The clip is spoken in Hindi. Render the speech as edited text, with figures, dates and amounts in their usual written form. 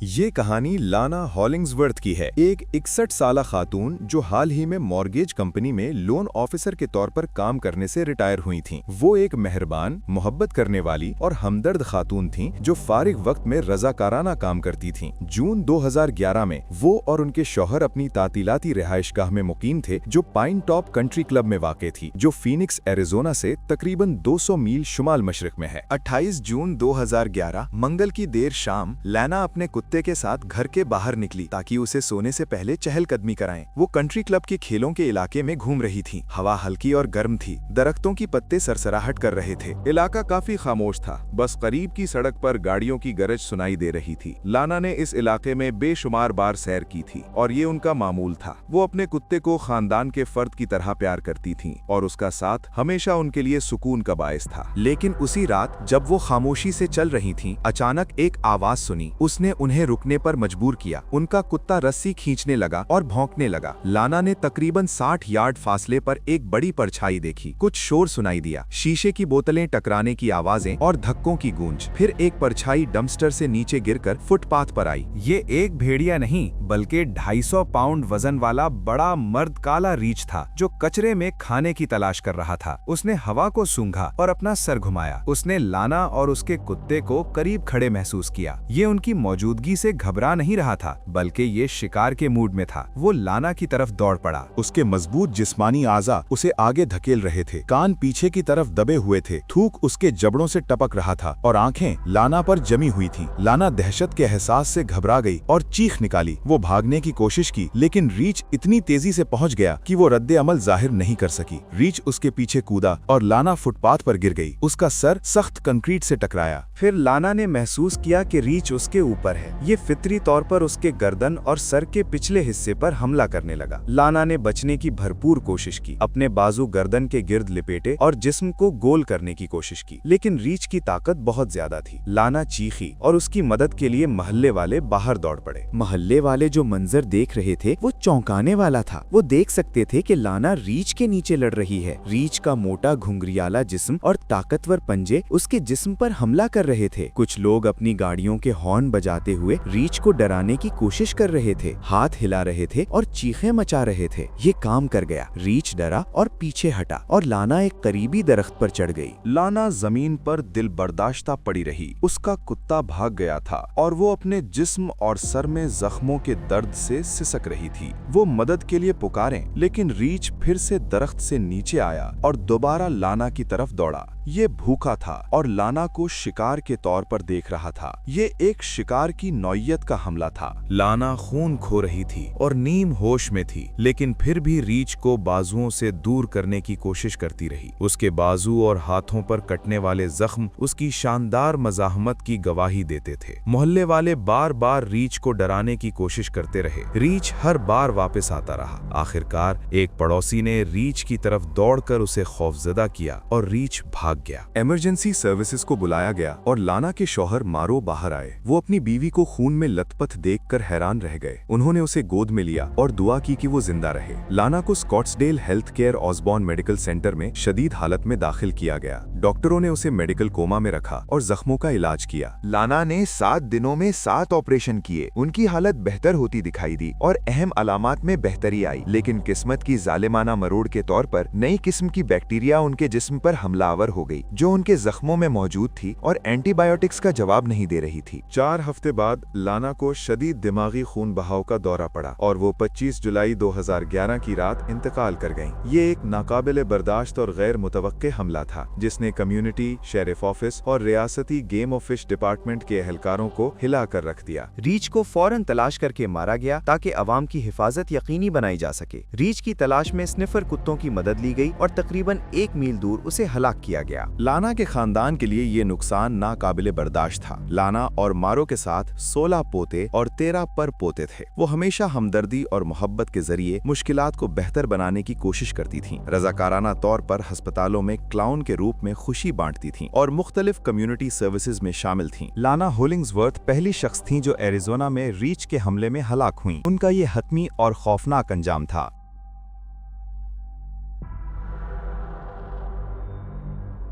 ये कहानी लाना हॉलिंग्सवर्थ की है, एक 61 साला खातून जो हाल ही में मॉर्गेज कंपनी में लोन ऑफिसर के तौर पर काम करने से रिटायर हुई थीं। वो एक मेहरबान, मोहब्बत करने वाली और हमदर्द खातून थीं जो फारिग वक्त में रजाकाराना काम करती थीं। जून 2011 में वो और उनके शौहर अपनी तातीलाती रिहाइशगाह में मुकीम थे जो पाइन टॉप कंट्री क्लब में वाक़ थी, जो फीनिक्स एरिज़ोना से तकरीबन 200 मील शुमाल मशरिक में है। 28 जून 2011 मंगल की देर शाम लाना अपने कुत्ते के साथ घर के बाहर निकली ताकि उसे सोने से पहले चहलकदमी कराएं। वो कंट्री क्लब के खेलों के इलाके में घूम रही थी। हवा हल्की और गर्म थी, दरख्तों की पत्ते सरसराहट कर रहे थे। इलाका काफी खामोश था, बस करीब की सड़क पर गाड़ियों की गरज सुनाई दे रही थी। लाना ने इस इलाके में बेशुमार बार सैर की थी और ये उनका मामूल था। वो अपने कुत्ते को खानदान के फर्द की तरह प्यार करती थी और उसका साथ हमेशा उनके लिए सुकून का बायस था। लेकिन उसी रात जब वो खामोशी से चल रही थीं, अचानक एक आवाज सुनी। उसने उन्हें रुकने पर मजबूर किया। उनका कुत्ता रस्सी खींचने लगा और भौंकने लगा। लाना ने तकरीबन 60 यार्ड फासले पर एक बड़ी परछाई देखी। कुछ शोर सुनाई दिया, शीशे की बोतलें टकराने की आवाजें और धक्कों की गूंज। फिर एक परछाई डंपस्टर से नीचे गिरकर फुटपाथ पर आई। ये एक भेड़िया नहीं बल्कि 250 पाउंड वजन वाला बड़ा मर्द काला रीछ था जो कचरे में खाने की तलाश कर रहा था। उसने हवा को सूंघा और अपना सर घुमाया। उसने लाना और उसके कुत्ते को करीब खड़े महसूस किया। ये उनकी मौजूदगी से घबरा नहीं रहा था बल्कि ये शिकार के मूड में था। वो लाना की तरफ दौड़ पड़ा। उसके मजबूत जिस्मानी आज़ा उसे आगे धकेल रहे थे, कान पीछे की तरफ दबे हुए थे, थूक उसके जबड़ों से टपक रहा था और आंखें लाना पर जमी हुई थीं। लाना दहशत के एहसास से घबरा गई और चीख निकाली। वो भागने की कोशिश की लेकिन रीछ इतनी तेजी से पहुंच गया कि वो रद्दे अमल जाहिर नहीं कर सकी। रीछ उसके पीछे कूदा और लाना फुटपाथ पर गिर गई। उसका सर सख्त कंक्रीट से टकराया। फिर लाना ने महसूस किया कि रीछ उसके ऊपर है। ये फितरी तौर पर उसके गर्दन और सर के पिछले हिस्से पर हमला करने लगा। लाना ने बचने की भरपूर कोशिश की, अपने बाजू गर्दन के गिर्द लिपेटे और जिस्म को गोल करने की कोशिश की, लेकिन रीछ की ताकत बहुत ज्यादा थी। लाना चीखी और उसकी मदद के लिए मोहल्ले वाले बाहर दौड़ पड़े। मोहल्ले वाले जो मंजर देख रहे थे वो चौंकाने वाला था। वो देख सकते थे कि लाना रीछ के नीचे लड़ रही है। रीछ का मोटा घुंघरियाला जिस्म और ताकतवर पंजे उसके जिस्म पर हमला कर रहे थे। कुछ लोग अपनी गाड़ियों के हॉर्न बजाते हुए रीछ को डराने की कोशिश कर रहे थे, हाथ हिला रहे थे और चीखें मचा रहे थे। ये काम कर गया। रीछ डरा और पीछे हटा और लाना एक करीबी दरख्त पर चढ़ गई। लाना जमीन पर दिल बर्दाश्ता पड़ी रही। उसका कुत्ता भाग गया था और वो अपने जिस्म और सर में जख्मों के दर्द से सिसक रही थी। वो मदद के लिए पुकारें, लेकिन रीछ फिर से दरख्त से नीचे आया और दोबारा लाना की तरफ दौड़ा। ये भूखा था और लाना को शिकार के तौर पर देख रहा था। ये एक शिकार की नौयत का हमला था। लाना खून खो रही थी और नीम होश में थी, लेकिन फिर भी रीछ को बाजुओं से दूर करने की कोशिश करती रही। उसके बाजू और हाथों पर कटने वाले जख्म उसकी शानदार मज़ाहमत की गवाही देते थे। मोहल्ले वाले बार बार रीछ को डराने की कोशिश करते रहे। रीछ हर बार वापस आता रहा। आखिरकार एक पड़ोसी ने रीछ की तरफ दौड़कर उसे खौफजदा किया और रीछ भाग गया। इमरजेंसी सर्विसेज को बुलाया गया और लाना के शौहर मारो बाहर आए। वो अपनी बीवी को खून में लथपथ देखकर हैरान रह गए। उन्होंने उसे गोद में लिया और दुआ की कि वो जिंदा रहे। लाना को Scottsdale health care Osborn medical center में शदीद हालत में दाखिल किया गया। डॉक्टरों ने उसे मेडिकल कोमा में रखा और जख्मों का इलाज किया। लाना ने 7 दिनों में 7 ऑपरेशन किए। उनकी हालत बेहतर होती दिखाई दी और अहम अलामात में बेहतरी आई, लेकिन किस्मत की जालिमाना मरोड़ के तौर पर नई किस्म की बैक्टीरिया उनके जिस्म पर हमलावर हो गई, जो उनके जख्मों में मौजूद थी और एंटीबायोटिक्स का जवाब नहीं दे रही थी। 4 हफ्ते बाद लाना को शदीद दिमागी खून बहाव का दौरा पड़ा और वो 25 जुलाई 2011 की रात इंतकाल कर गईं। ये एक नाकाबिले बर्दाश्त और गैर मुतवक्के हमला था जिसने कम्युनिटी, शेरिफ ऑफिस और रियासती गेम ऑफ फिश डिपार्टमेंट के एहलकारों को हिला कर रख दिया। रीछ को फौरन तलाश करके मारा गया ताकि अवाम की हिफाजत यकीनी बनाई जा सके। रीछ की तलाश में स्निफर कुत्तों की मदद ली गई और तकरीबन 1 मील दूर उसे हलाक किया गया। लाना के खानदान के लिए ये नुकसान नाकाबिले बर्दाश्त था। लाना और मारो के साथ 16 पोते और 13 पर पोते थे। वो हमेशा हमदर्दी और मोहब्बत के जरिए मुश्किलात को बेहतर बनाने की कोशिश करती थीं। रजाकाराना तौर पर अस्पतालों में क्लाउन के रूप में खुशी बांटती थीं और मुख्तलिफ कम्युनिटी सर्विसेज में शामिल थीं। लाना हॉलिंग्सवर्थ पहली शख्स थी जो एरिज़ोना में रीछ के हमले में हलाक हुई। उनका ये हतमी और खौफनाक अंजाम था।